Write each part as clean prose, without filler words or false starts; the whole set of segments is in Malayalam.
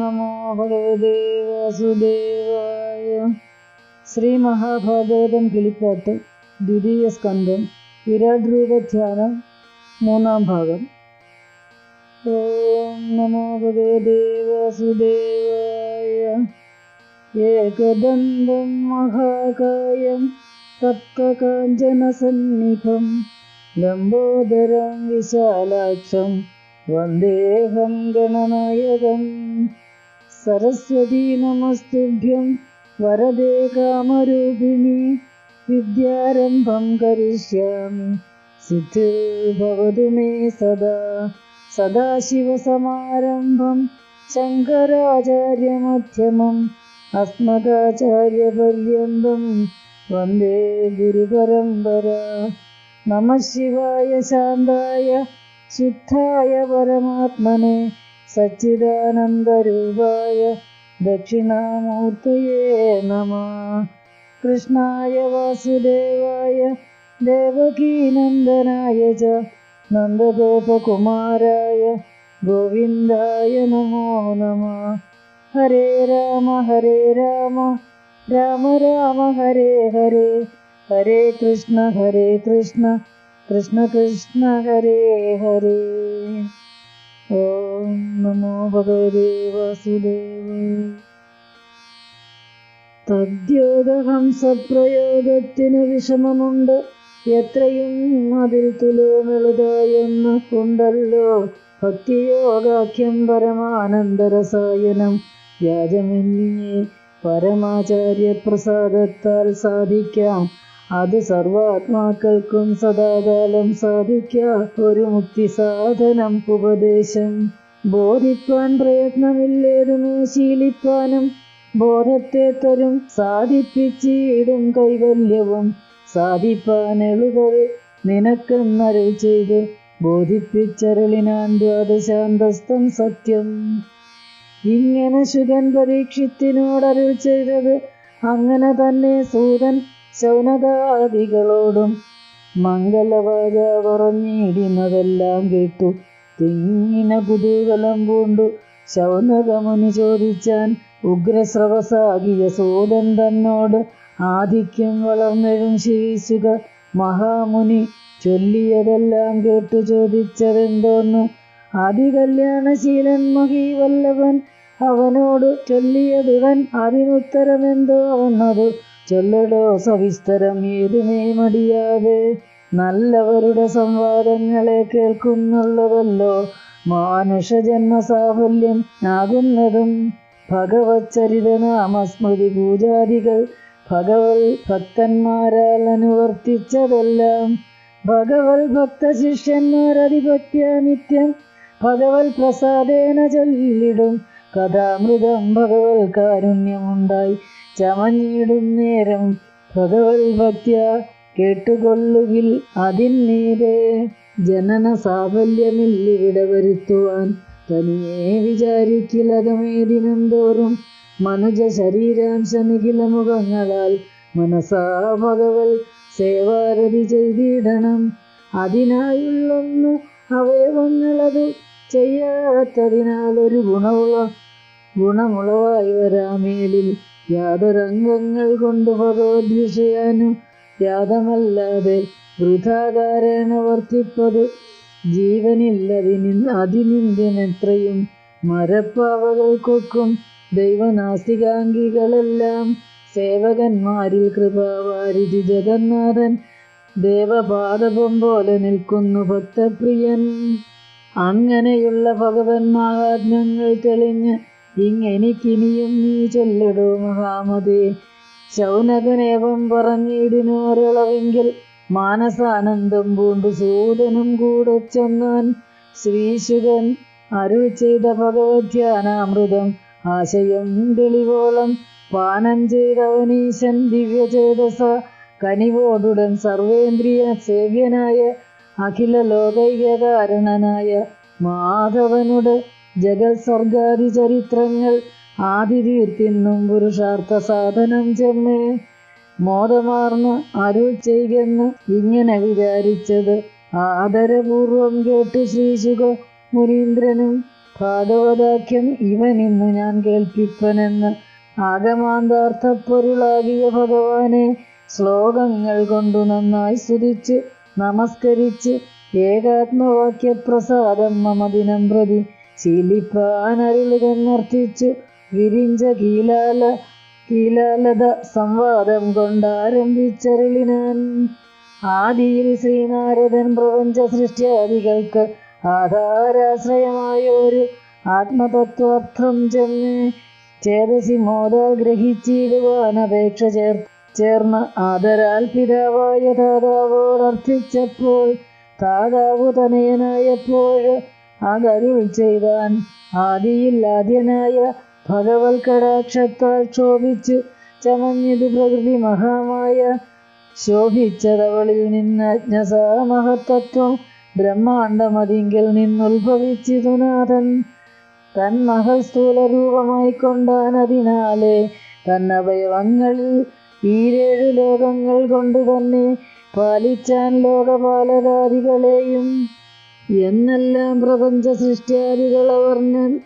നമോ ഭഗവതേ വാസുദേവായ. ശ്രീ മഹാഭാഗവതം കിളിപ്പാട്ട് ദ്വിതീയ സ്കന്ധം വിരാട് രൂപധ്യാനം മൂന്നാം ഭാഗം. ഓം നമോ ഭഗവതേ വാസുദേവായ. ഏകദന്തം മഹാകായം തപ്തകാഞ്ചനസന്നിഭം ലംബോദരം വിശാലാക്ഷം വന്ദേഹം ഗണനായകം. സരസ്വതീ നമസ്തുഭ്യം വരദേ കാമരൂപിണി വിദ്യാരംഭം കരിഷ്യാമി സിദ്ധിർഭവതു മേ സദാ. സദാശിവസമാരംഭം ശങ്കരാചാര്യമധ്യമം അസ്മദാചാര്യപര്യന്തം വന്ദേ ഗുരുപരമ്പരാ. നമഃ ശിവായ ശാന്തായ ശുദ്ധായ പരമാത്മനെ സച്ചിദാനന്ദരൂപായ ദക്ഷിണാമൂർത്തയേ നമഃ. കൃഷ്ണായ വാസുദേവായ ദേവകീനന്ദനായ ച നന്ദഗോപകുമാരായ ഗോവിന്ദായ നമോ നമഃ. ഹരേ രാമ രാമ രാമ ഹരേ ഹരേ, ഹരേ കൃഷ്ണ കൃഷ്ണ കൃഷ്ണ ഹരേ ഹരേ. ഓം നമോ ഭഗവതേ വാസുദേവായ. തദ്യോഗഹംസപ്രയോഗത്തിനു വിഷമമുണ്ട്, എത്രയും അതിൽ തുലോമെളുതായൊന്ന് ഉണ്ടല്ലോ. ഭക്തിയോഗാഖ്യം പരമാനന്ദരസായനം വ്യാജമന്യേ പരമാചാര്യപ്രസാദത്താൽ സാധിക്കാം. അത് സർവാത്മാക്കൾക്കും സദാകാലം സാധിക്കാം. ഒരു മുക്തി സാധനം ഉപദേശം. ബോധിപ്പാൻ പ്രയത്നമില്ലേതുമേ ശീലിപ്പാനും ബോധത്തെ തരും സാധിപ്പിച്ചിടും കൈവല്യവും. സാധിപ്പാൻ എളുതൽ നിനക്കെന്നരുൾ ചെയ്ത് ബോധിപ്പിച്ചരുളിനാൻ ദ്വാദശാന്തസ്ഥം സത്യം. ഇങ്ങനെ ശുഗൻ പരീക്ഷത്തിനോടരുൾ ചെയ്തത് അങ്ങനെ തന്നെ സൂതൻ ശൗനകാദികളോടും മംഗളവാച പറഞ്ഞിടുന്നതെല്ലാം കേട്ടു തിങ്ങിന കുതൂഹലം പൂണ്ടു ശൗനകമുനി ചോദിച്ചാൻ. ഉഗ്രസ്രവസാകിയ സൂതൻ തന്നോട് ആധിക്യം വളർന്നെഴും ശ്രീശുക മഹാമുനി ചൊല്ലിയതെല്ലാം കേട്ടു ചോദിച്ചതെന്തോന്ന്. ആദികല്യാണശീലൻ മഹീവല്ലഭൻ അവനോട് ചൊല്ലിയതുടൻ അതിനുത്തരമെന്തോ വന്നതു ചൊല്ലടോ സവിസ്തരം ഏതുമേ മടിയാതെ. നല്ലവരുടെ സംവാദങ്ങളെ കേൾക്കുന്നുള്ളതല്ലോ മാനുഷജന്മസാഫല്യം ആകുന്നതും. ഭഗവച്ചരിതനാമസ്മൃതി പൂജാദികൾ ഭഗവത് ഭക്തന്മാരാൽ അനുവർത്തിച്ചതെല്ലാം ഭഗവത് ഭക്തശിഷ്യന്മാരതിഭക്ത്യ നിത്യം ഭഗവത് പ്രസാദേന ചൊല്ലിടും. കഥാമൃതം ഭഗവത് കാരുണ്യമുണ്ടായി ചമഞ്ഞിടും നേരം ഭഗവത് ഭക്ത്യ കേട്ടുകൊള്ളുകിൽ അതിന്നീരേ. ജനന സാഫല്യമില്ലിവിടെ വരുത്തുവാൻ തനിയെ വിചാരിക്കിലകമേ ദിനം തോറും. മനുജ ശരീരാംശ നിഖില മുഖങ്ങളാൽ മനസാ ഭഗവത് സേവാരതി ചെയ്തിടണം. അതിനായുള്ളൊന്ന് അവയവങ്ങളതു ചെയ്യാത്തതിനാൽ ഒരു ഗുണമുളവായി വരാമേലിൽ. യാതൊരംഗങ്ങൾ കൊണ്ട് ഭഗവത് വിഷയാനും യാതമല്ലാതെ വൃഥാകാരേണ വർത്തിപ്പതു ജീവനില്ലതിനിന്ത്യമെത്രയും. മരപ്പാവകൾക്കൊക്കും ദൈവനാസ്തികാംഗികളെല്ലാം സേവകന്മാരിൽ കൃപാവാരിധി ജഗന്നാഥൻ ദേവപാദപം പോലെ നിൽക്കുന്നു ഭക്തപ്രിയൻ. അങ്ങനെയുള്ള ഭഗവൻ മഹാത്മ്യങ്ങൾ തെളിഞ്ഞ് ഇങ്ങെനിക്കിനിയും നീ ചൊല്ലടോ മഹാമതേ. ശൗനകനേവം പറഞ്ഞിടിനോരളവെങ്കിൽ മാനസാനന്ദം പൂണ്ടു സൂതനും കൂടെ ചെന്നാൻ. ശ്രീശുകൻ അരുൾ ചെയ്ത ഭഗവദ്ധ്യാനാമൃതം ആശയം തെളിവോളം പാനം ചെയ്തവനീശൻ ദിവ്യചേതസ കനിവോടുടൻ സർവേന്ദ്രിയ സേവ്യനായ അഖില ലോകൈകകാരണനായ മാധവനുടെ ജഗത് സർഗാദി ചരിത്രങ്ങൾ ആദിതീർത്തിന്നും പുരുഷാർത്ഥ സാധനം ചെമ്മേ മോദമാർന്ന് അരുൾ ചെയ്യെന്ന് ഇങ്ങനെ വിചാരിച്ചത് ആദരപൂർവം കേട്ടു ശ്രീശുക മുനീന്ദ്രനും ഭാഗവതാഖ്യം ഇവനിന്നു ഞാൻ കേൾപ്പിപ്പനെന്ന് ആഗമാന്താർത്ഥപ്പൊരുളാകിയ ഭഗവാനെ ശ്ലോകങ്ങൾ കൊണ്ടു നന്നായി സ്തുതിച്ച് നമസ്കരിച്ച് ഏകാത്മവാക്യപ്രസാദം മമ ദിനം പ്രതി ശീലിപ്പാനരുളുകെന്നർത്ഥിച്ചു വിരിഞ്ച കീലാലത സംവാദം കൊണ്ടാരംഭിച്ചരുളിനാൻ. ആദിയിൽ ശ്രീനാരദൻ പ്രപഞ്ച സൃഷ്ടിയാദികൾക്ക് ആധാരാശ്രയമായൊരു ആത്മതത്വാർത്ഥം ചേതസി മോദാൽ ഗ്രഹിച്ചിടുവാൻ അപേക്ഷ ചേർന്ന് ആദരാൽ പിതാവായ താതാവോടർത്ഥിച്ചപ്പോൾ താതാവു തനയനായപ്പോൾ അതരുൾ ചെയ്താൻ. ആദിയിൽ ആദ്യനായ ഭഗവത് കടാക്ഷത്താൽ ക്ഷോഭിച്ച് ചമഞ്ഞതു പ്രകൃതി മഹാമായ ശോഭിച്ചതവളിൽ നിന്നജ്ഞസാമഹത്തത്വം ബ്രഹ്മാണ്ടമതിങ്കിൽ നിന്നുത്ഭവിച്ചിതു നാഥൻ. തന്മഹൽ സ്ഥൂലരൂപമായിക്കൊണ്ടാൻ അതിനാലെ തന്നവയവങ്ങളിൽ ഈരേഴു ലോകങ്ങൾ കൊണ്ടു തന്നെ പാലിച്ചാൻ ലോകപാലകാദികളെയും. എന്നെല്ലാം പ്രപഞ്ച സൃഷ്ടിയാദികളവർണ്ണൻ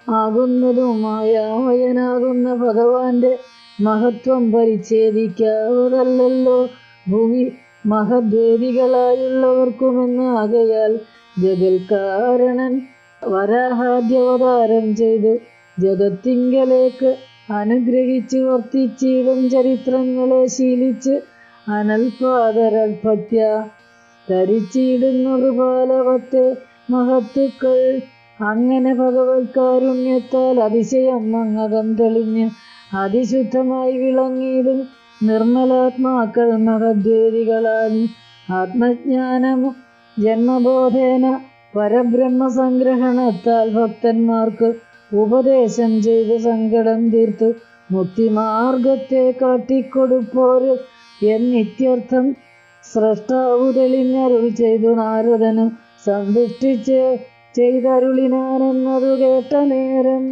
ആകുന്നതുമായാമയനാകുന്ന ഭഗവാന്റെ മഹത്വം പരിച്ഛേദിക്കാവതല്ലോ ഭൂമി മഹദ്വേദികളായുള്ളവർക്കുമെന്നാകയാൽ ജഗൽക്കാരണൻ വരാഹാദ്യവതാരം ചെയ്തു ജഗത്തിങ്കലേക്ക് അനുഗ്രഹിച്ചു വർത്തിച്ചിടും ചരിത്രങ്ങളെ ശീലിച്ച് അനൽപാദരൽഭക്ത്യ ധരിച്ചിടുന്നു കൃപാലവത്തെ മഹത്തുക്കൾ. അങ്ങനെ ഭഗവത് കാരുണ്യത്താൽ അതിശയം മങ്ങകം തെളിഞ്ഞ് അതിശുദ്ധമായി വിളങ്ങിയിടും നിർമ്മലാത്മാക്കൾ മഹദ്വേദികളാൽ ആത്മജ്ഞാനം ജന്മബോധേന പരബ്രഹ്മ സംഗ്രഹണത്താൽ ഭക്തന്മാർക്ക് ഉപദേശം ചെയ്ത് സങ്കടം തീർത്തു മുക്തിമാർഗത്തെ കാട്ടിക്കൊടുപ്പോര് എന്നിത്യർത്ഥം സ്രഷ്ടാവു തെളിഞ്ഞരുൾ ചെയ്തു നാരദനും സന്തുഷ്ടിച്ച് ചെയ്തരുളിനാനെന്നതു കേട്ട നേരം.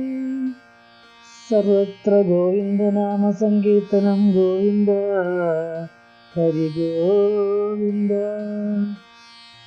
സർവത്ര ഗോവിന്ദനാമ സങ്കീർത്തനം ഗോവിന്ദ ഹരി ഗോവിന്ദ.